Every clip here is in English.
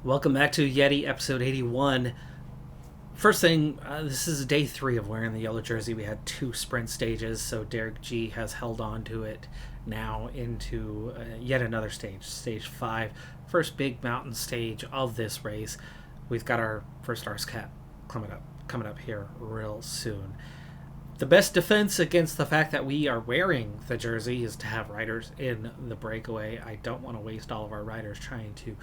Welcome back to Yeti episode 81. First thing, this is day 3 of wearing the yellow jersey. We had 2 sprint stages, so Derek G has held on to it now into yet another stage, stage 5. First big mountain stage of this race. We've got our first Ars Cap coming up here real soon. The best defense against the fact that we are wearing the jersey is to have riders in the breakaway. I don't want to waste all of our riders trying to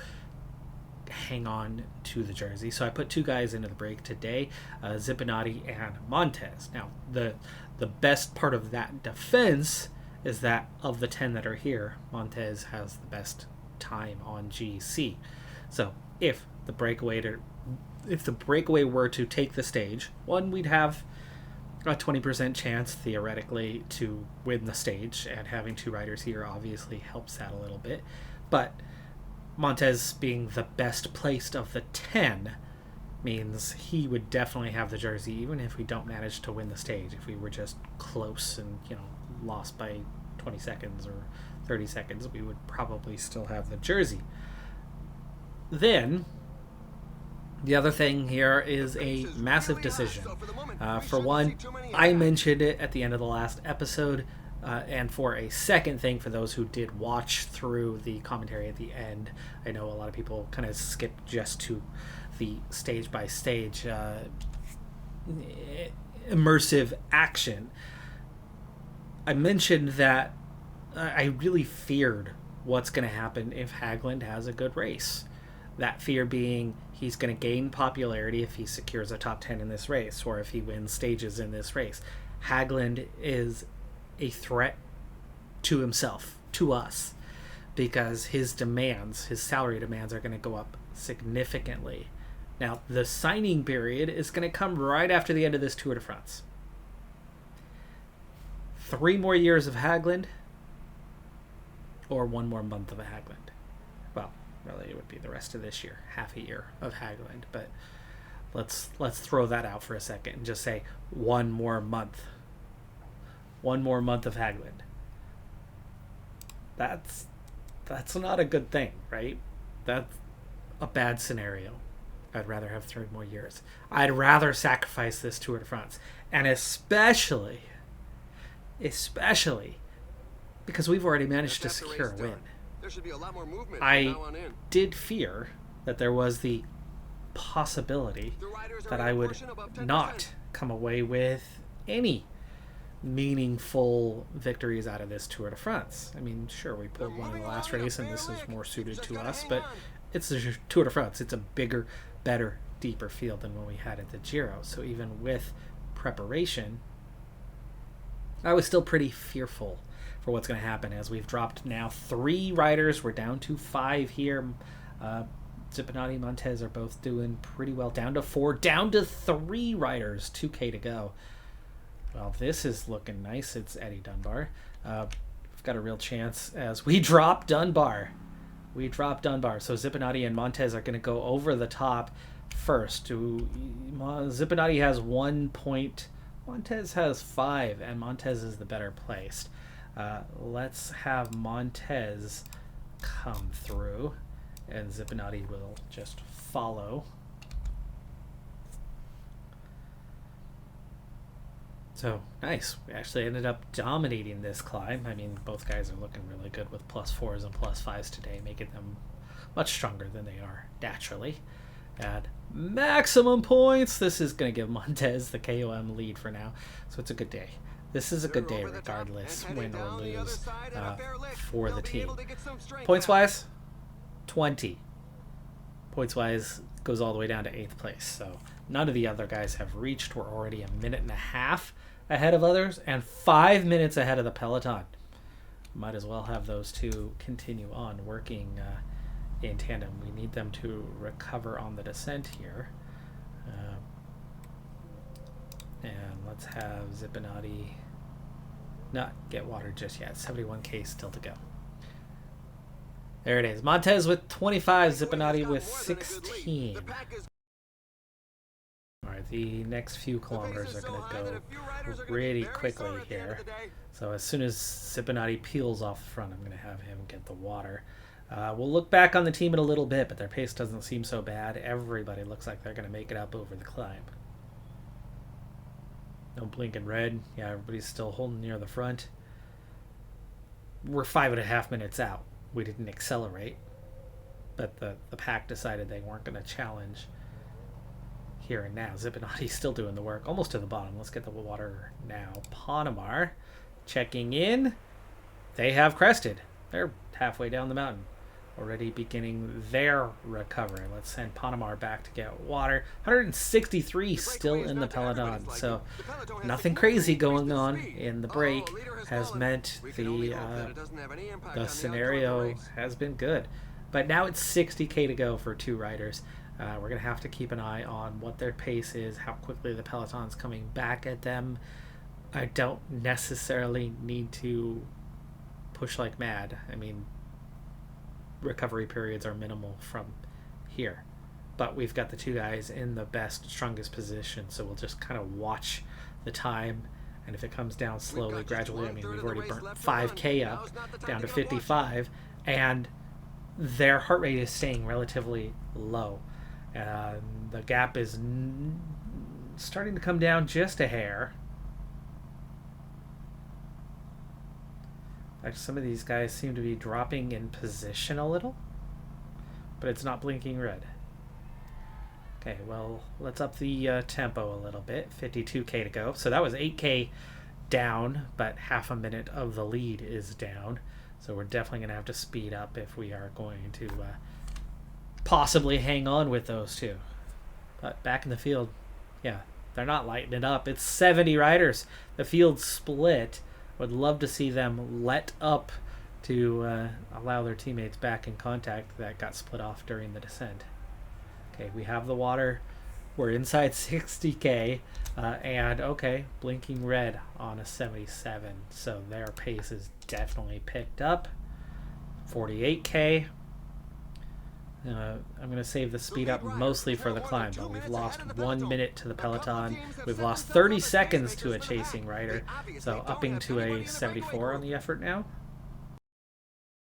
hang on to the jersey. So I put 2 guys into the break today, Zippinati and Montez. Now, the best part of that defense is that of the 10 that are here, Montez has the best time on GC. So if the breakaway were to take the stage, we'd have a 20% chance theoretically to win the stage, and having 2 riders here obviously helps that a little bit. But Montez being the best placed of the 10 means he would definitely have the jersey, even if we don't manage to win the stage. If we were just close and, lost by 20 seconds or 30 seconds, we would probably still have the jersey. Then, the other thing here is a massive decision. For one, I mentioned it at the end of the last episode. And for a second thing, for those who did watch through the commentary at the end, I know a lot of people kind of skipped just to the stage-by-stage immersive action. I mentioned that I really feared what's going to happen if Hägglund has a good race. That fear being he's going to gain popularity if he secures a top 10 in this race, or if he wins stages in this race. Hägglund is a threat to himself, to us, because his salary demands are going to go up significantly. Now, the signing period is going to come right after the end of this Tour de France. 3 more years of Hägglund, or 1 more month of a Hägglund. Well, really, it would be the rest of this year, half a year of Hägglund. But let's throw that out for a second and just say 1 more month. 1 more month of Hägglund. That's not a good thing, right? That's a bad scenario. I'd rather have 3 more years. I'd rather sacrifice this Tour de France. And especially because we've already managed to secure a win. There should be a lot more movement. I did fear that there was the possibility that I would not come away with any meaningful victories out of this Tour de France. I mean, sure, we pulled one in the last race, and this is more suited to us, but it's the Tour de France. It's a bigger, better, deeper field than what we had at the Giro. So even with preparation, I was still pretty fearful for what's going to happen, as we've dropped now 3 riders. We're down to 5 here. Zippinati and Montez are both doing pretty well. Down to 4, down to 3 riders, 2K to go. Well, this is looking nice. It's Eddie Dunbar. We've got a real chance as we drop Dunbar. So Zippinati and Montez are going to go over the top first. Zippinati has 1 point. Montez has 5, and Montez is the better placed. Let's have Montez come through, and Zippinati will just follow. So, nice. We actually ended up dominating this climb. I mean, both guys are looking really good with +4s and +5s today, making them much stronger than they are naturally. At maximum points, this is going to give Montez the KOM lead for now. So it's a good day. This is a good day regardless, win or lose, for the team. Points-wise, 20. Points-wise, goes all the way down to 8th place. So none of the other guys have reached. We're already a minute and a half ahead of others and 5 minutes ahead of the peloton. Might as well have those 2 continue on working in tandem. We need them to recover on the descent here. And let's have Zippinati not get watered just yet. 71K still to go. There it is. Montez with 25, Zippinati with 16. Alright, the next few kilometers are going to go pretty quickly here. So as soon as Zippinati peels off the front, I'm going to have him get the water. We'll look back on the team in a little bit, but their pace doesn't seem so bad. Everybody looks like they're going to make it up over the climb. No blinking red. Yeah, everybody's still holding near the front. We're 5.5 minutes out. We didn't accelerate, but the pack decided they weren't going to challenge here and now. Zippinotti's still doing the work, almost to the bottom. Let's get the water now. Panamar checking in. They have crested. They're halfway down the mountain, already beginning their recovery. Let's send Panamar back to get water. 163 still in the peloton, so nothing crazy going on in the break has meant the scenario has been good. But now it's 60k to go for 2 riders. We're going to have to keep an eye on what their pace is, how quickly the peloton's coming back at them. I don't necessarily need to push like mad. I mean, recovery periods are minimal from here. But we've got the 2 guys in the best, strongest position, so we'll just kind of watch the time. And if it comes down slowly, gradually, I mean, we've already burnt 5k up, down to 55, and their heart rate is staying relatively low. The gap is starting to come down just a hair. Actually, some of these guys seem to be dropping in position a little, but it's not blinking red. Okay, well, let's up the tempo a little bit. 52k to go. So that was 8k down, but half a minute of the lead is down. So we're definitely going to have to speed up if we are going to possibly hang on with those 2. But back in the field, yeah, they're not lighting it up. It's 70 riders. The field split. Would love to see them let up to allow their teammates back in contact that got split off during the descent. Okay, we have the water. We're inside 60k, and okay, blinking red on a 77. So their pace is definitely picked up. 48k. I'm going to save the speed up mostly for the climb, but we've lost 1 minute to the peloton. We've lost 30 seconds to a chasing rider, so upping to a 74 on the effort now.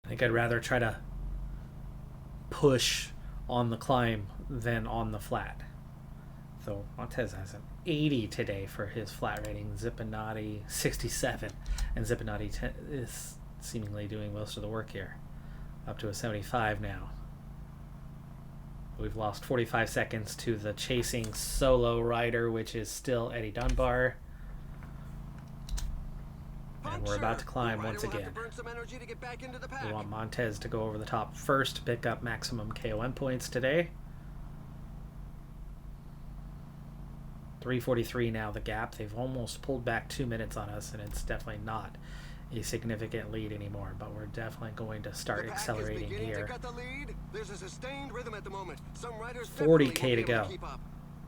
I think I'd rather try to push on the climb than on the flat. So Montez has an 80 today for his flat rating. Zippinotti 67, and Zippinotti is seemingly doing most of the work here. Up to a 75 now. We've lost 45 seconds to the chasing solo rider, which is still Eddie Dunbar. And we're about to climb once again. We want Montez to go over the top first to pick up maximum KOM points today. 3:43 now the gap. They've almost pulled back 2 minutes on us, and it's definitely not a significant lead anymore, but we're definitely going to start accelerating here. 40k to go.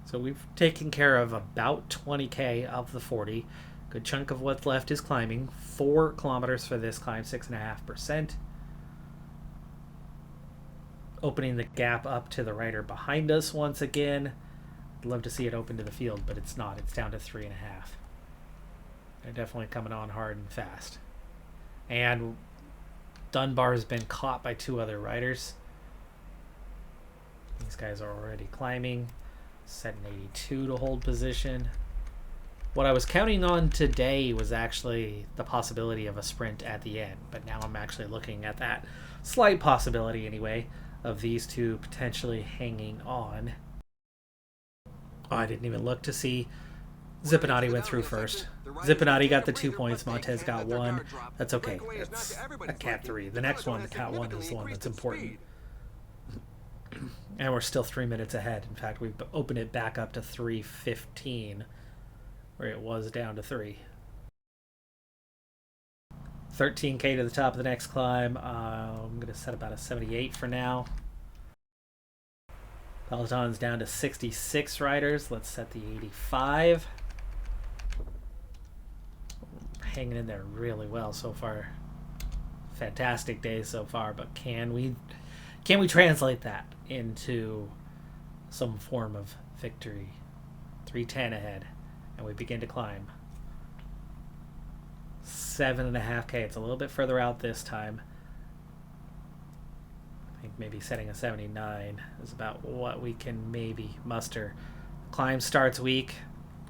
So we've taken care of about 20k of the 40. Good chunk of what's left is climbing. 4 kilometers for this climb, 6.5%. Opening the gap up to the rider behind us once again. I'd love to see it open to the field, but it's not. It's down to 3.5. They're definitely coming on hard and fast. And Dunbar has been caught by 2 other riders. These guys are already climbing. Setting 82 to hold position. What I was counting on today was actually the possibility of a sprint at the end, but now I'm actually looking at that slight possibility anyway of these 2 potentially hanging on. Oh, I didn't even look to see. Zippinotti went through first. Zippinotti got the 2 points. Montez got 1. That's okay. That's a cat 3. The next one, the cat 1, is the one that's important. And we're still 3 minutes ahead. In fact, we've opened it back up to 3:15, where it was down to 3. 13k to the top of the next climb. I'm going to set about a 78 for now. Peloton's down to 66 riders. Let's set the 85. Hanging in there really well so far. Fantastic day so far, but can we translate that into some form of victory? 3:10 ahead, and we begin to climb. 7.5k. It's a little bit further out this time. I think maybe setting a 79 is about what we can maybe muster. Climb starts weak.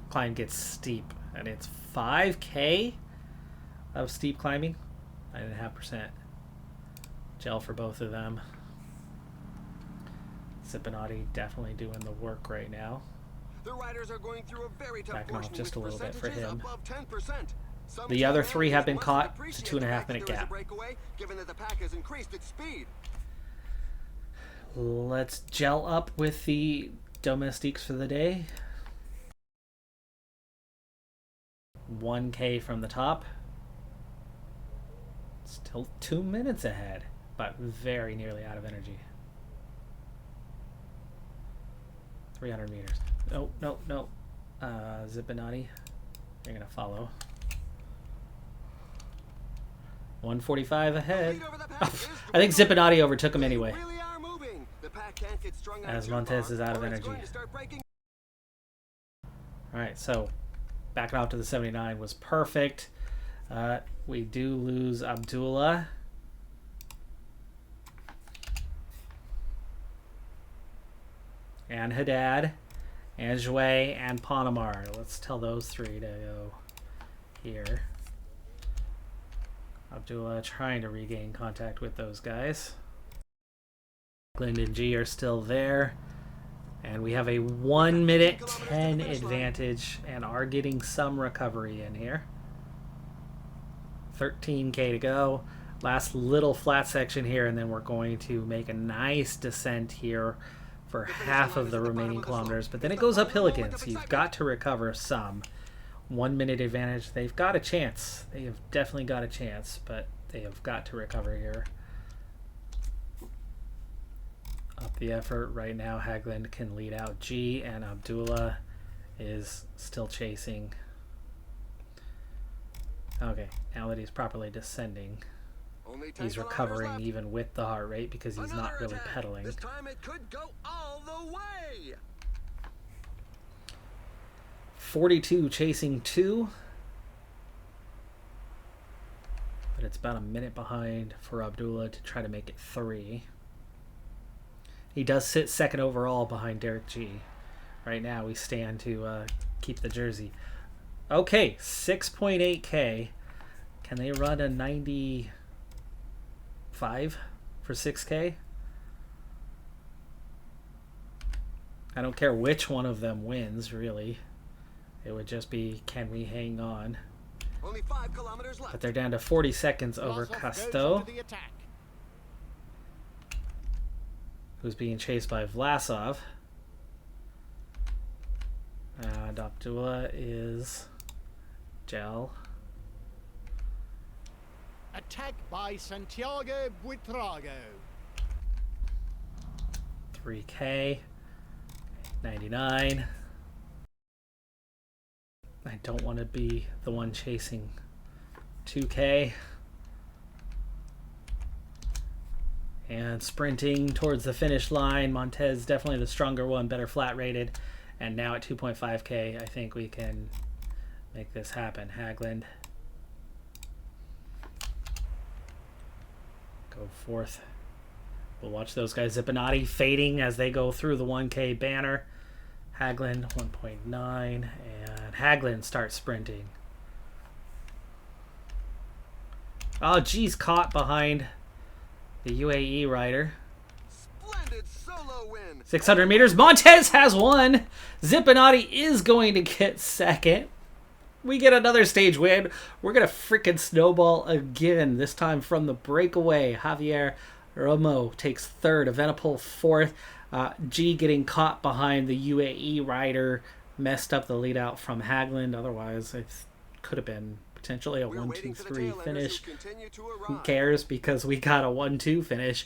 Climb gets steep. And it's 5K of steep climbing. 9.5%. Gel for both of them. Zippinati definitely doing the work right now. The riders are going through a very tough backing off just a little bit for him. Some the other three have been caught. It's a 2.5 minute gap. Breakaway, given that the pack has increased its speed. Let's gel up with the domestiques for the day. 1K from the top. Still 2 minutes ahead, but very nearly out of energy. 300 meters. No, no, no. Zippinati, you're going to follow. 145 ahead. I think Zippinati overtook him anyway. As Montez is out of energy. Alright, so backing off to the 79 was perfect. We do lose Abdullah. And Haddad. And Jouet and Panamar. Let's tell those three to go here. Abdullah trying to regain contact with those guys. Glenn and G are still there. And we have a 1 minute 10 advantage and are getting some recovery in here. 13K to go. Last little flat section here, and then we're going to make a nice descent here for half of the remaining kilometers. But then it goes uphill again, so you've got to recover some. 1 minute advantage. They've got a chance. They have definitely got a chance, but they have got to recover here. Up the effort right now. Hagland can lead out G, and Abdullah is still chasing. Okay, now that he's properly descending, he's recovering even with the heart rate because he's not really pedaling. This time it could go all the way. 42 chasing 2. But it's about a minute behind for Abdullah to try to make it 3. He does sit second overall behind Derek G. Right now we stand to keep the jersey. Okay, 6.8K. Can they run a 95 for 6K? I don't care which one of them wins, really. It would just be, can we hang on? Only 5 kilometers left. But they're down to 40 seconds over Casto, who's being chased by Vlasov. And Abdullah is Gel. Attack by Santiago Buitrago. 3K. 99. I don't want to be the one chasing 2K. And sprinting towards the finish line. Montez definitely the stronger one, better flat rated. And now at 2.5K, I think we can make this happen. Hagland. Go fourth. We'll watch those guys. Zippinati fading as they go through the 1K banner. Hagland 1.9. And Hagland starts sprinting. Oh, geez, caught behind the UAE rider. 600 meters. Montez has won. Zippinati is going to get second. We get another stage win. We're going to freaking snowball again, this time from the breakaway. Javier Romo takes third. Evenepoel fourth. G getting caught behind the UAE rider. Messed up the lead out from Hagland. Otherwise, it could have been potentially a 1-2-3 finish. Who cares? Because we got a 1-2 finish.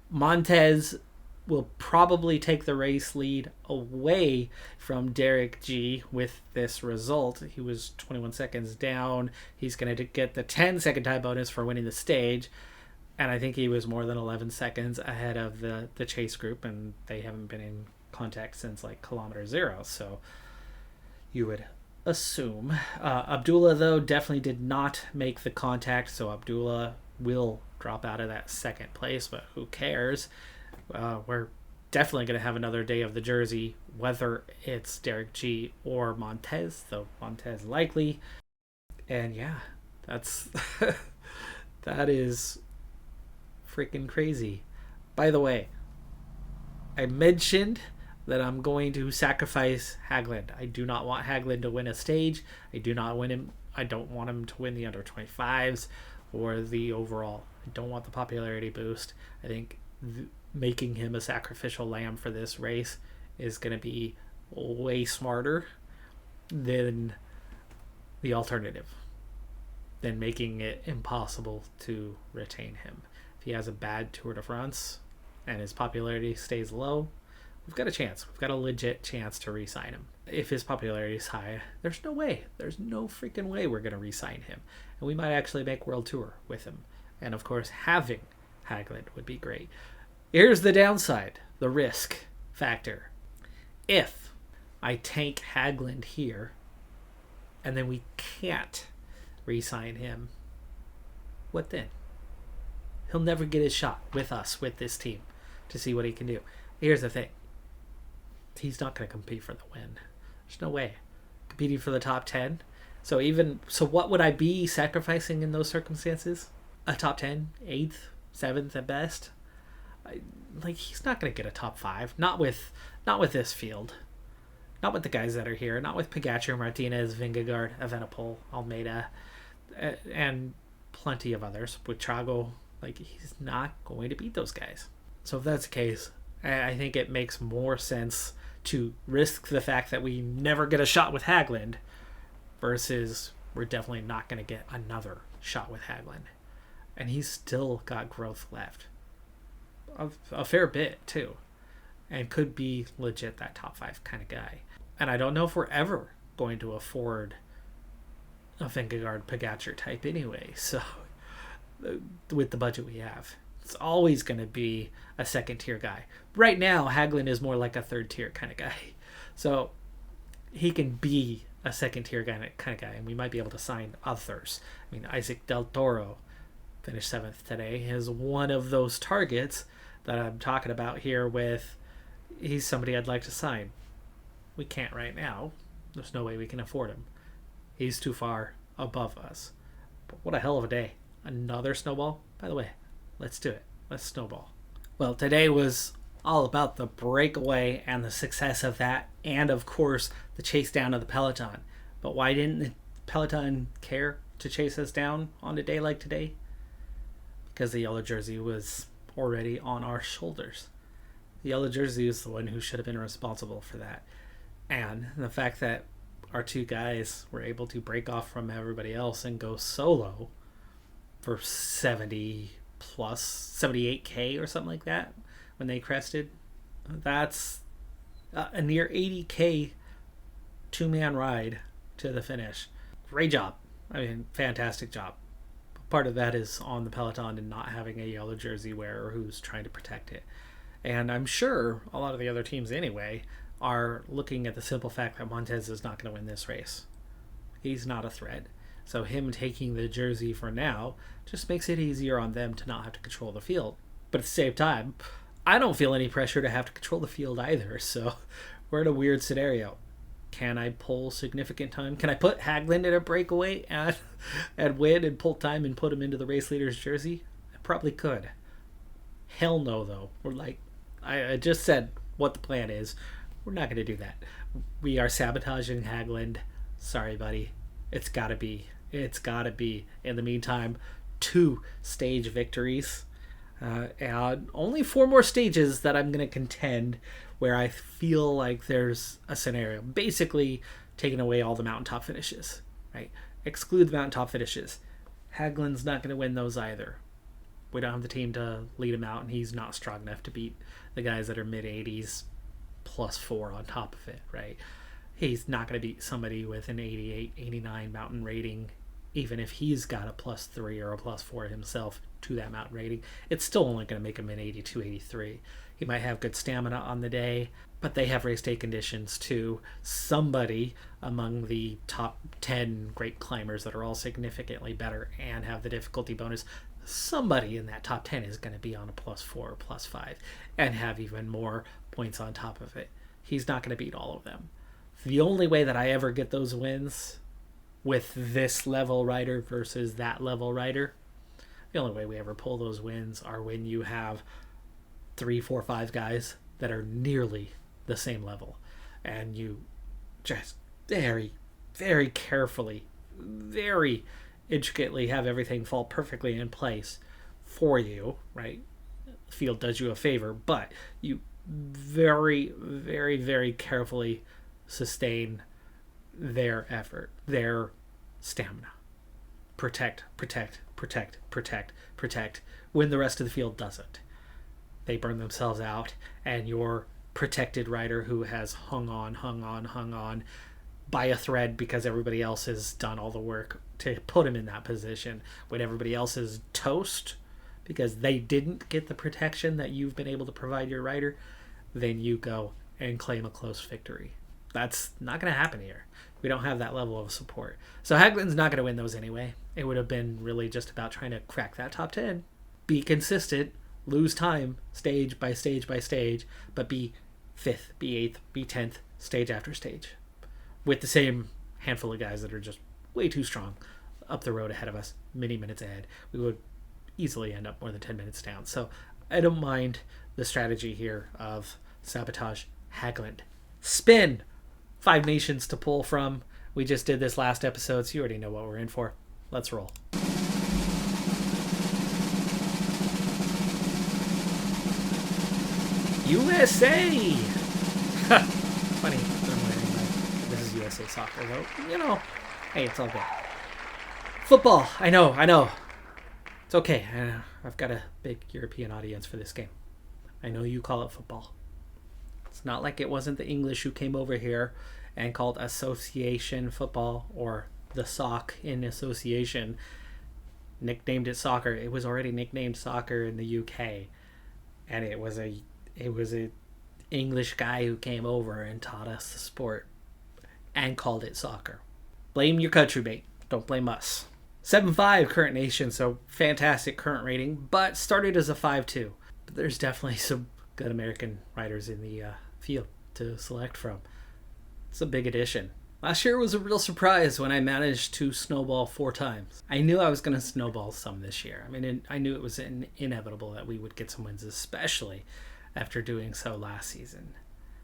Montez will probably take the race lead away from Derek G with this result. He was 21 seconds down. He's going to get the 10-second time bonus for winning the stage. And I think he was more than 11 seconds ahead of the chase group, and they haven't been in contact since like kilometer 0. So you would assume. Abdullah, though, definitely did not make the contact, so Abdullah will drop out of that second place, but who cares? We're definitely going to have another day of the Jersey, whether it's Derek G or Montez, though Montez likely. And yeah, that's that is freaking crazy. By the way, I mentioned that I'm going to sacrifice Haglund. I do not want Haglund to win a stage. I don't want him to win the under 25s or the overall. I don't want the popularity boost. I think making him a sacrificial lamb for this race is going to be way smarter than the alternative, than making it impossible to retain him. If he has a bad Tour de France and his popularity stays low, we've got a chance. We've got a legit chance to re-sign him. If his popularity is high, there's no way. There's no freaking way we're going to re-sign him. And we might actually make World Tour with him. And of course, having Haglund would be great. Here's the downside, the risk factor. If I tank Haglund here, and then we can't re-sign him, what then? He'll never get his shot with us, with this team, to see what he can do. Here's the thing. He's not going to compete for the win. There's no way. Competing for the top 10. So what would I be sacrificing in those circumstances? A top 10, 8th, 7th at best. He's not going to get a top 5. Not with this field. Not with the guys that are here. Not with Pogacar, Martinez, Vingegaard, Evenepoel, Almeida, and plenty of others. With Trago, he's not going to beat those guys. So if that's the case, I think it makes more sense to risk the fact that we never get a shot with Haglund versus we're definitely not going to get another shot with Haglund. And he's still got growth left. A fair bit, too. And could be legit that top 5 kind of guy. And I don't know if we're ever going to afford a Vingegaard Pogacar type anyway. So, with the budget we have, it's always going to be a second tier guy. Right now, Haglund is more like a third tier kind of guy. So, he can be a second tier guy kind of guy, and we might be able to sign others. I mean, Isaac Del Toro finished 7th today, is one of those targets that I'm talking about here with, he's somebody I'd like to sign. We can't right now. There's no way we can afford him. He's too far above us. But what a hell of a day. Another snowball? By the way, let's do it. Let's snowball. Well, today was all about the breakaway and the success of that, and of course, the chase down of the peloton. But why didn't the peloton care to chase us down on a day like today? Because the yellow jersey was already on our shoulders. The yellow jersey is the one who should have been responsible for that. And the fact that our two guys were able to break off from everybody else and go solo for 70 plus 78k or something like that when they crested, that's a near 80k two-man ride to the finish. Great job. I mean, fantastic job. Part of that is on the peloton and not having a yellow jersey wearer who's trying to protect it. And I'm sure a lot of the other teams anyway are looking at the simple fact that Montez is not going to win this race. He's not a threat. So him taking the jersey for now just makes it easier on them to not have to control the field. But at the same time, I don't feel any pressure to have to control the field either. So we're in a weird scenario. Can I pull significant time? Can I put Haglund in a breakaway and win and pull time and put him into the race leader's jersey? I probably could. Hell no, though. I just said what the plan is. We're not going to do that. We are sabotaging Haglund. Sorry, buddy. It's got to be. It's got to be. In the meantime, 2 stage victories. And only 4 more stages that I'm going to contend where I feel like there's a scenario. Basically, taking away all the mountaintop finishes, right? Exclude the mountaintop finishes. Haglund's not going to win those either. We don't have the team to lead him out, and he's not strong enough to beat the guys that are mid-80s plus 4 on top of it, right? He's not going to beat somebody with an 88, 89 mountain rating even if he's got a +3 or a +4 himself to that mountain rating, it's still only going to make him an 82, 83. He might have good stamina on the day, but they have race day conditions too. Somebody among the top 10 great climbers that are all significantly better and have the difficulty bonus, somebody in that top 10 is going to be on a +4 or +5 and have even more points on top of it. He's not going to beat all of them. The only way that I ever get those wins with this level rider versus that level rider, the only way we ever pull those wins are when you have 3, 4, 5 guys that are nearly the same level, and you just very, very carefully, very intricately have everything fall perfectly in place for you, right? The field does you a favor, but you very, very, very carefully sustain their effort, their stamina. Protect, protect, protect, protect, protect, when the rest of the field doesn't. They burn themselves out, and your protected rider who has hung on by a thread because everybody else has done all the work to put him in that position, when everybody else is toast because they didn't get the protection that you've been able to provide your rider, then you go and claim a close victory. That's not going to happen here. We don't have that level of support. So Hagelin's not going to win those anyway. It would have been really just about trying to crack that top 10, be consistent, lose time stage by stage by stage, but be 5th, be 8th, be 10th, stage after stage, with the same handful of guys that are just way too strong up the road ahead of us, many minutes ahead. We would easily end up more than 10 minutes down. So I don't mind the strategy here of sabotage Haglund. Spin! 5 nations to pull from. We just did this last episode, so you already know what we're in for. Let's roll. USA! Funny, I'm wearing this is USA soccer, though. You know, hey, it's all good. Football, I know. It's okay. I've got a big European audience for this game. I know you call it football. It's not like it wasn't the English who came over here and called association football, or the sock in association, nicknamed it soccer. It was already nicknamed soccer in the UK, and it was a English guy who came over and taught us the sport and called it soccer. Blame your country, mate. Don't blame us. 7.5 current nation, so fantastic current rating, but started as a 5.2. But there's definitely some good American riders in the field to select from. It's a big addition. Last year was a real surprise when I managed to snowball 4 times. I knew I was going to snowball some this year. I mean, I knew it was inevitable that we would get some wins, especially after doing so last season.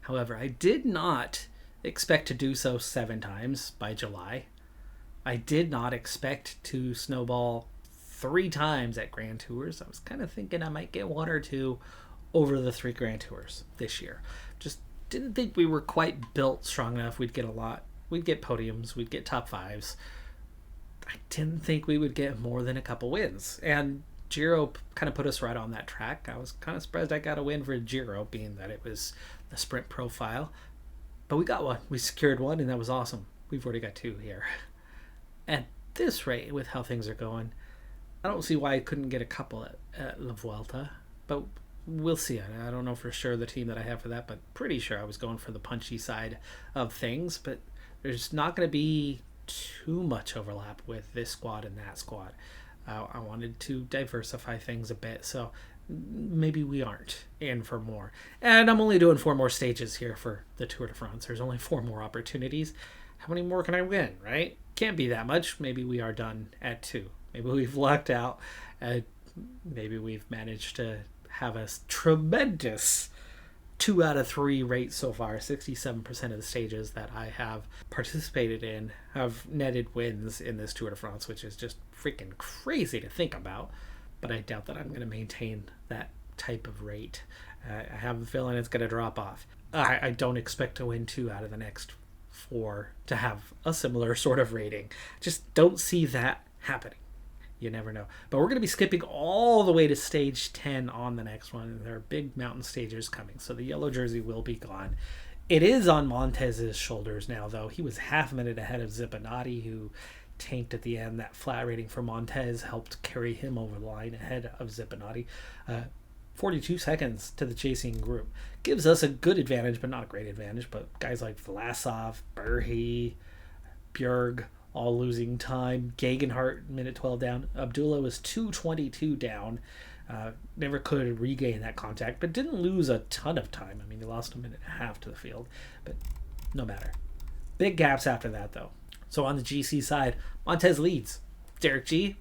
However, I did not expect to do so 7 times by July. I did not expect to snowball 3 times at Grand Tours. I was kind of thinking I might get 1 or 2 over the 3 Grand Tours this year. Just didn't think we were quite built strong enough. We'd get a lot. We'd get podiums. We'd get top 5s. I didn't think we would get more than a couple wins. And Giro kind of put us right on that track. I was kind of surprised I got a win for Giro, being that it was the sprint profile. But we got one. We secured 1, and that was awesome. We've already got 2 here. At this rate, with how things are going, I don't see why I couldn't get a couple at La Vuelta. But we'll see. I don't know for sure the team that I have for that, but pretty sure I was going for the punchy side of things. But there's not going to be too much overlap with this squad and that squad. I wanted to diversify things a bit, so maybe we aren't in for more. And I'm only doing 4 more stages here for the Tour de France. There's only 4 more opportunities. How many more can I win, right? Can't be that much. Maybe we are done at 2. Maybe we've lucked out. Maybe we've managed to have a tremendous 2 out of 3 rate so far. 67% of the stages that I have participated in have netted wins in this Tour de France, which is just freaking crazy to think about. But I doubt that I'm going to maintain that type of rate. I have a feeling it's going to drop off. I don't expect to win 2 out of the next 4 to have a similar sort of rating. Just don't see that happening. You never know. But we're going to be skipping all the way to stage 10 on the next one. And there are big mountain stages coming, so the yellow jersey will be gone. It is on Montez's shoulders now, though. He was half a minute ahead of Zippinati, who tanked at the end. That flat rating for Montez helped carry him over the line ahead of Zippinotti. 42 seconds to the chasing group. Gives us a good advantage, but not a great advantage. But guys like Vlasov, Berhe, Bjerg, all losing time. Gegenhardt, minute 12 down. Abdullah was 2:22 down. Never could regain that contact, but didn't lose a ton of time. I mean, they lost a minute and a half to the field, but no matter. Big gaps after that, though. So on the GC side, Montez leads. Derek G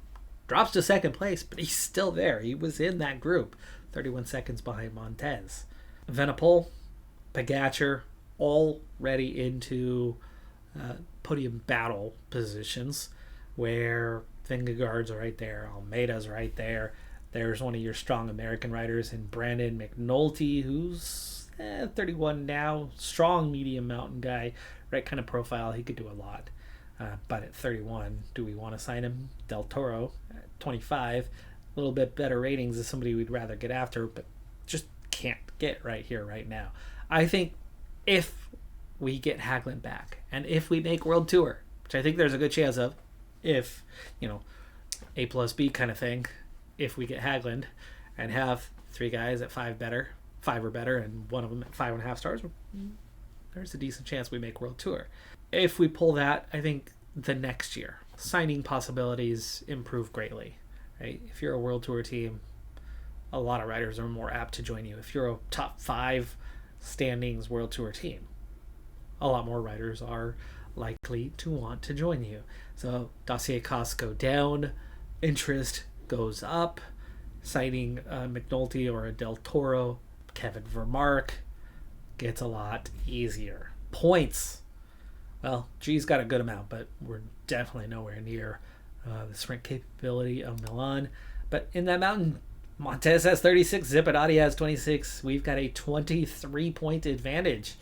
drops to second place, but he's still there. He was in that group, 31 seconds behind Montez. Venepol, Pogačar, already into podium battle positions, where Vingegaard's right there, Almeida's right there. There's one of your strong American riders in Brandon McNulty, who's 31 now, strong medium mountain guy, right kind of profile. He could do a lot. But at 31, do we want to sign him? Del Toro at 25, a little bit better ratings is somebody we'd rather get after, but just can't get right here, right now. I think if we get Hagelin back, and if we make World Tour, which I think there's a good chance of, if, A plus B kind of thing, if we get Hagelin and have 3 guys at 5 or better, and one of them at 5.5 stars, there's a decent chance we make World Tour. If we pull that, I think the next year, signing possibilities improve greatly. Right? If you're a World Tour team, a lot of riders are more apt to join you. If you're a top 5 standings World Tour team, a lot more riders are likely to want to join you. So dossier costs go down, interest goes up. Signing McNulty or a Del Toro, Kevin Vermark gets a lot easier. Points. Well, G's got a good amount, but we're definitely nowhere near the sprint capability of Milan. But in that mountain, Montez has 36, Zippinotti has 26. We've got a 23-point advantage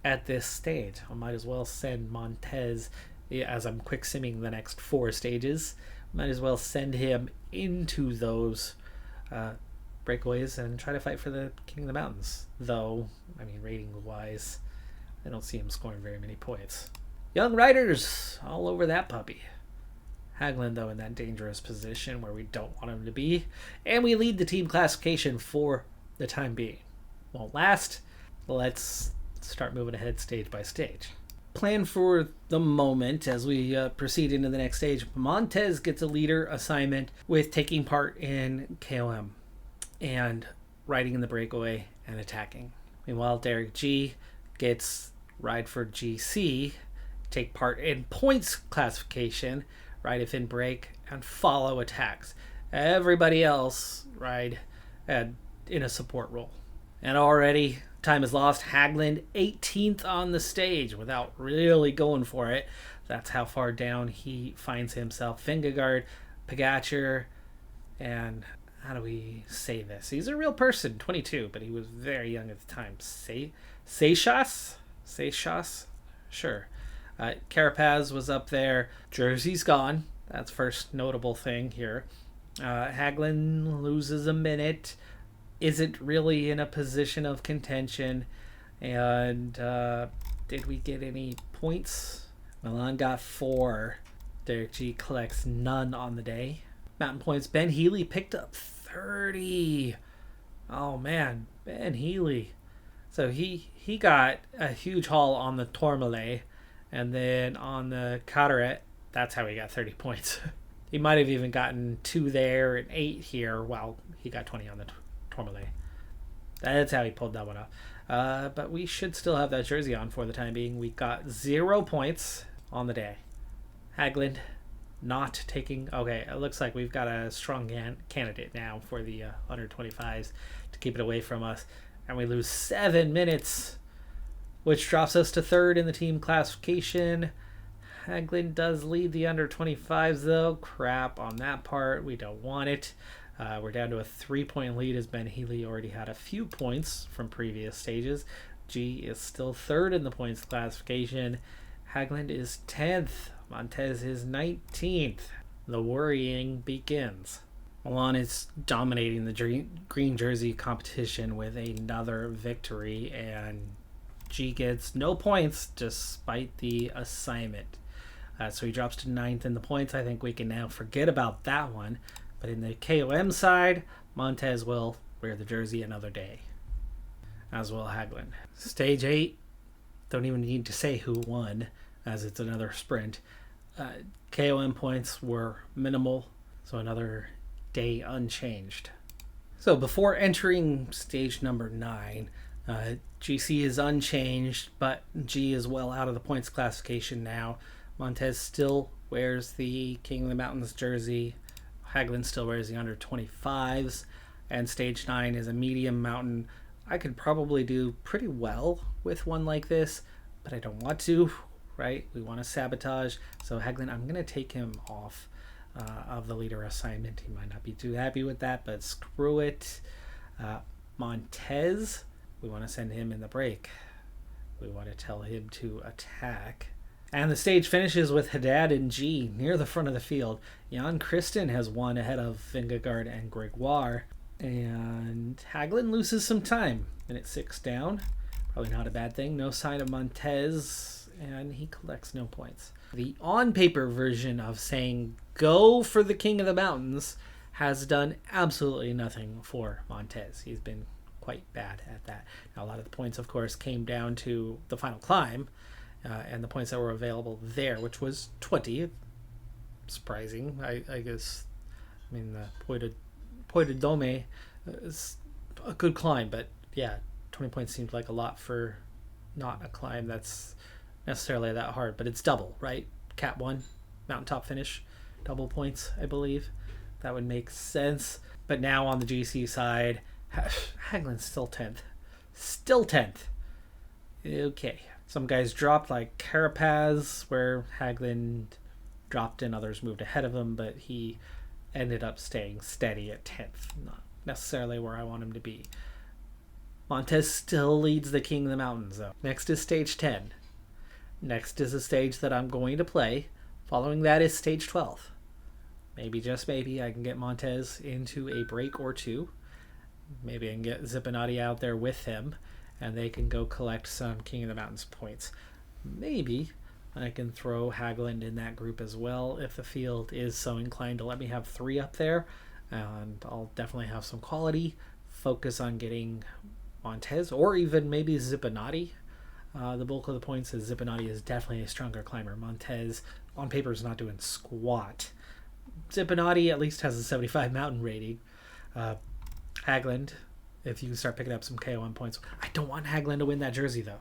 at this stage. I might as well send Montez, as I'm quick simming the next 4 stages, might as well send him into those breakaways and try to fight for the King of the Mountains. Though, I mean, rating-wise, I don't see him scoring very many points. Young riders all over that puppy. Hagelin, though, in that dangerous position where we don't want him to be. And we lead the team classification for the time being. Won't last. Let's start moving ahead stage by stage. Plan for the moment as we proceed into the next stage. Montez gets a leader assignment with taking part in KOM and riding in the breakaway and attacking. Meanwhile, Derek G gets ride for GC, take part in points classification, ride if in break, and follow attacks. Everybody else ride in a support role. And already time is lost. Hagelin 18th on the stage without really going for it. That's how far down he finds himself. Vingegaard, Pogačar, and how do we say this? He's a real person, 22, but he was very young at the time. Seixas? Sure. Carapaz was up there. Jersey's gone. That's first notable thing here. Hagelin loses a minute. Isn't really in a position of contention. And did we get any points? Milan got 4. Derek G collects none on the day. Mountain points. Ben Healy picked up 30. Oh man, Ben Healy. So he got a huge haul on the Tourmalet, and then on the Carteret, that's how he got 30 points. He might have even gotten 2 there and 8 here. Well, he got 20 on the Tourmalet. That's how he pulled that one off. But we should still have that jersey on for the time being. We got 0 points on the day. Hagelin not taking... Okay, it looks like we've got a strong candidate now for the under 25s to keep it away from us. And we lose 7 minutes, which drops us to 3rd in the team classification. Hagelin does lead the under 25s, though. Crap on that part. We don't want it. We're down to a 3-point lead as Ben Healy already had a few points from previous stages. G is still 3rd in the points classification. Hagelin is 10th. Montez is 19th. The worrying begins. Milan is dominating the green jersey competition with another victory, and G gets no points despite the assignment. So he drops to 9th in the points. I think we can now forget about that one. But in the KOM side, Montez will wear the jersey another day, as will Haglund. Stage 8, don't even need to say who won, as it's another sprint. KOM points were minimal, so another day unchanged. So before entering stage number 9, GC is unchanged, but G is well out of the points classification now. Montez still wears the King of the Mountains jersey. Haglund still wears the under 25s. And stage 9 is a medium mountain. I could probably do pretty well with one like this, but I don't want to, right? We want to sabotage. So Haglund, I'm going to take him off of the leader assignment. He might not be too happy with that, but screw it. Montez, we want to send him in the break. We want to tell him to attack. And the stage finishes with Haddad and G near the front of the field. Jan Christen has won ahead of Vingegaard and Gregoire. And Haglund loses some time. Minute 6 down. Probably not a bad thing. No sign of Montez, and he collects no points. The on-paper version of saying go for the King of the Mountains has done absolutely nothing for Montez. He's been quite bad at that. Now, a lot of the points, of course, came down to the final climb and the points that were available there, which was 20. Surprising, I guess. I mean, the Puy de Dome is a good climb, but yeah, 20 points seemed like a lot for not a climb that's necessarily that hard, but it's double, right? Cat 1, mountaintop finish, double points, I believe. That would make sense. But now on the GC side, Haglund's still 10th. Still 10th. Okay. Some guys dropped, like Carapaz, where Haglund dropped and others moved ahead of him, but he ended up staying steady at 10th. Not necessarily where I want him to be. Montez still leads the King of the Mountains, though. Next is stage 10. Next is a stage that I'm going to play. Following that is stage 12. Maybe, just maybe, I can get Montez into a break or two. Maybe I can get Zippinati out there with him, and they can go collect some King of the Mountains points. Maybe I can throw Haglund in that group as well if the field is so inclined to let me have 3 up there. And I'll definitely have some quality. Focus on getting Montez, or even maybe Zippinati. The bulk of the points is Zippinati is definitely a stronger climber. Montez, on paper, is not doing squat. Zippinati at least has a 75 mountain rating. Haglund, if you can start picking up some KOM points. I don't want Haglund to win that jersey, though.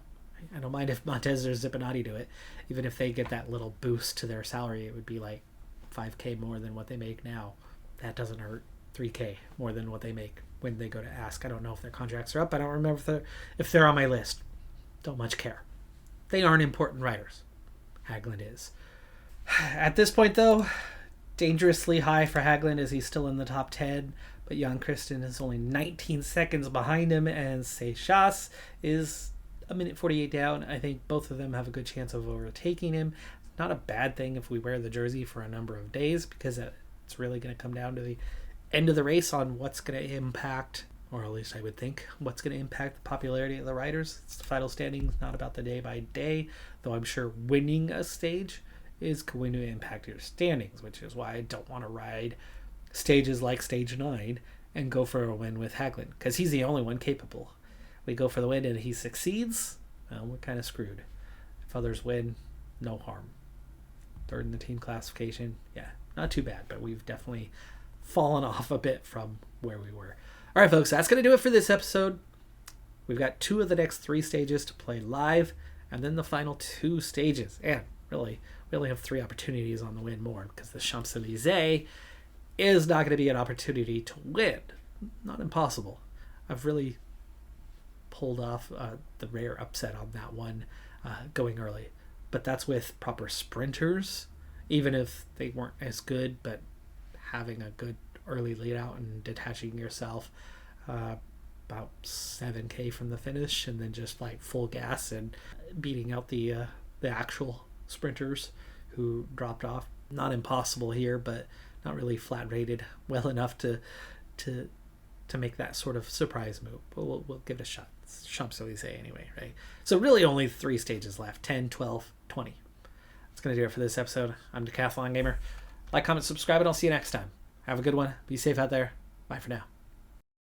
I don't mind if Montez or Zippinati do it. Even if they get that little boost to their salary, it would be like 5K more than what they make now. That doesn't hurt. 3K more than what they make when they go to ask. I don't know if their contracts are up. I don't remember if they're on my list. Don't much care. They aren't important riders. Haglund is. At this point, though, dangerously high for Haglund as he's still in the top 10. But Jan Christen is only 19 seconds behind him, and Seychelles is a minute 48 down. I think both of them have a good chance of overtaking him. Not a bad thing if we wear the jersey for a number of days, because it's really going to come down to the end of the race on what's going to impact, or at least I would think, what's going to impact the popularity of the riders. It's the final standings, not about the day by day, though I'm sure winning a stage is going to impact your standings, which is why I don't want to ride stages like stage 9 and go for a win with Haglund, because he's the only one capable. We go for the win and he succeeds, well, we're kind of screwed. If others win, no harm. 3rd in the team classification, yeah, not too bad, but we've definitely fallen off a bit from where we were. All right, folks, that's going to do it for this episode. We've got 2 of the next 3 stages to play live, and then the final 2 stages. And really, we only have 3 opportunities on the win more, because the Champs-Élysées is not going to be an opportunity to win. Not impossible. I've really pulled off the rare upset on that one going early. But that's with proper sprinters, even if they weren't as good, but having a good early lead out and detaching yourself about 7K from the finish, and then just like full gas and beating out the actual sprinters who dropped off. Not impossible here, but not really flat rated well enough to make that sort of surprise move. But we'll give it a shot. It's Champs-Élysées anyway, right? So really only 3 stages left, 10, 12, 20. That's going to do it for this episode. I'm Decathlon Gamer. Like, comment, subscribe, and I'll see you next time. Have a good one. Be safe out there. Bye for now.